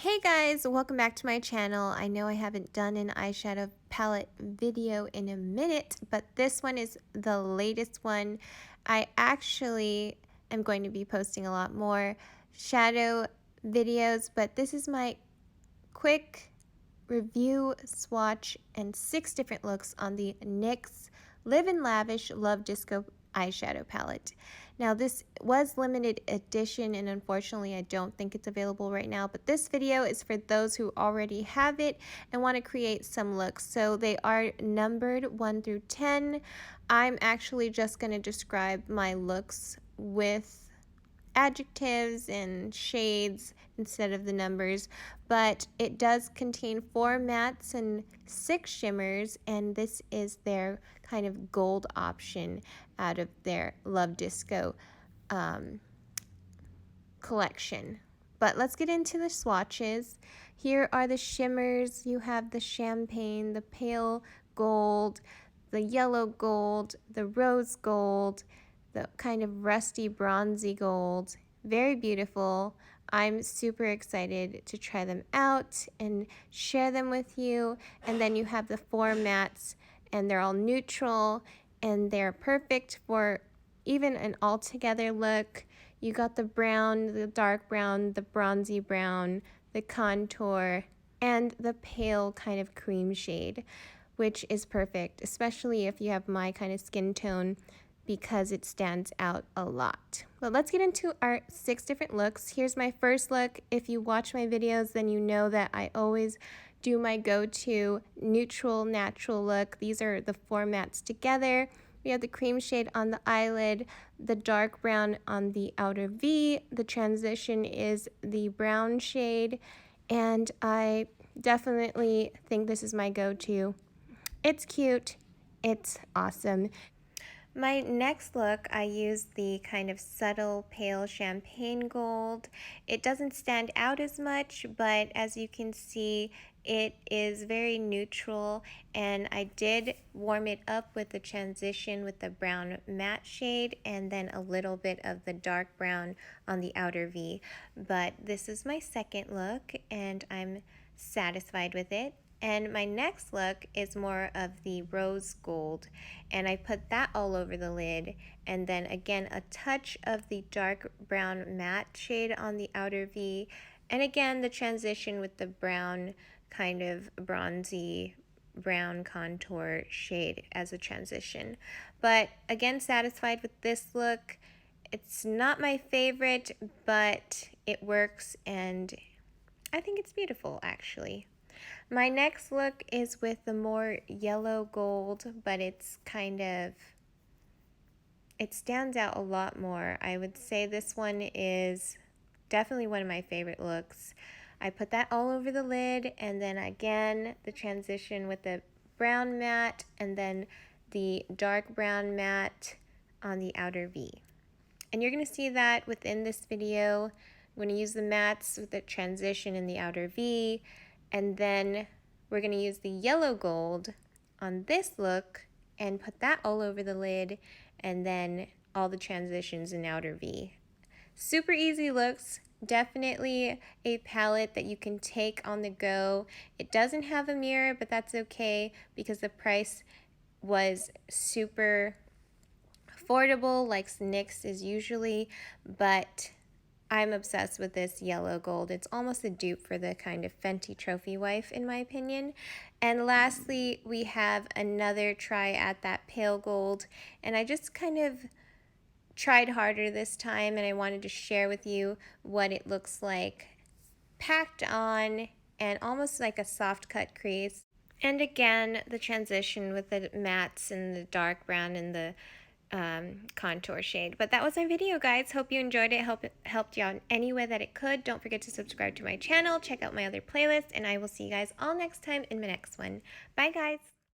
Hey guys, welcome back to my channel. I know I haven't done an eyeshadow palette video in a minute, but this one is the latest one. I actually am going to be posting a lot more shadow videos, but this is my quick review, swatch, and 6 different looks on the NYX Livin Lavish Love Disco eyeshadow palette. Now this was limited edition and unfortunately I don't think it's available right now, but this video is for those who already have it and want to create some looks. So they are numbered 1 through 10. I'm actually just going to describe my looks with adjectives and shades instead of the numbers, but it does contain 4 mattes and 6 shimmers, and this is their kind of gold option out of their Love Disco collection. But let's get into the swatches. Here are the shimmers. You have the champagne, the pale gold, the yellow gold, the rose gold, the kind of rusty bronzy gold. Very beautiful. I'm super excited to try them out and share them with you. And then you have the 4 mattes, and they're all neutral and they're perfect for even an all together look. You got the brown, the dark brown, the bronzy brown, the contour, and the pale kind of cream shade, which is perfect, especially if you have my kind of skin tone, because it stands out a lot. But let's get into our 6 different looks. Here's my first look. If you watch my videos, then you know that I always do my go-to neutral, natural look. These are the 4 mattes together. We have the cream shade on the eyelid, the dark brown on the outer V. The transition is the brown shade, and I definitely think this is my go-to. It's cute. It's awesome. My next look, I used the kind of subtle pale champagne gold. It doesn't stand out as much, but as you can see, it is very neutral, and I did warm it up with the transition with the brown matte shade and then a little bit of the dark brown on the outer V. But this is my second look, and I'm satisfied with it. And my next look is more of the rose gold, and I put that all over the lid, and then again a touch of the dark brown matte shade on the outer V, and again the transition with the brown kind of bronzy brown contour shade as a transition. But again, satisfied with this look. It's not my favorite, but it works, and I think it's beautiful actually. My next look is with the more yellow gold, but it's kind of, it stands out a lot more. I would say this one is definitely one of my favorite looks. I put that all over the lid, and then again the transition with the brown matte and then the dark brown matte on the outer V. And you're going to see that within this video. I'm going to use the mattes with the transition in the outer V, and then we're going to use the yellow gold on this look and put that all over the lid, and then all the transitions in outer V. Super easy looks. Definitely a palette that you can take on the go. It doesn't have a mirror, but that's okay because the price was super affordable, like NYX is usually, but I'm obsessed with this yellow gold. It's almost a dupe for the kind of Fenty Trophy Wife, in my opinion. And lastly, we have another try at that pale gold, and I just kind of tried harder this time, and I wanted to share with you what it looks like packed on, and almost like a soft cut crease. And again, the transition with the mattes and the dark brown and the contour shade. But that was my video, guys. Hope you enjoyed it. Hope it helped you out in any way that it could. Don't forget to subscribe to my channel, check out my other playlists, and I will see you guys all next time in my next one. Bye, guys.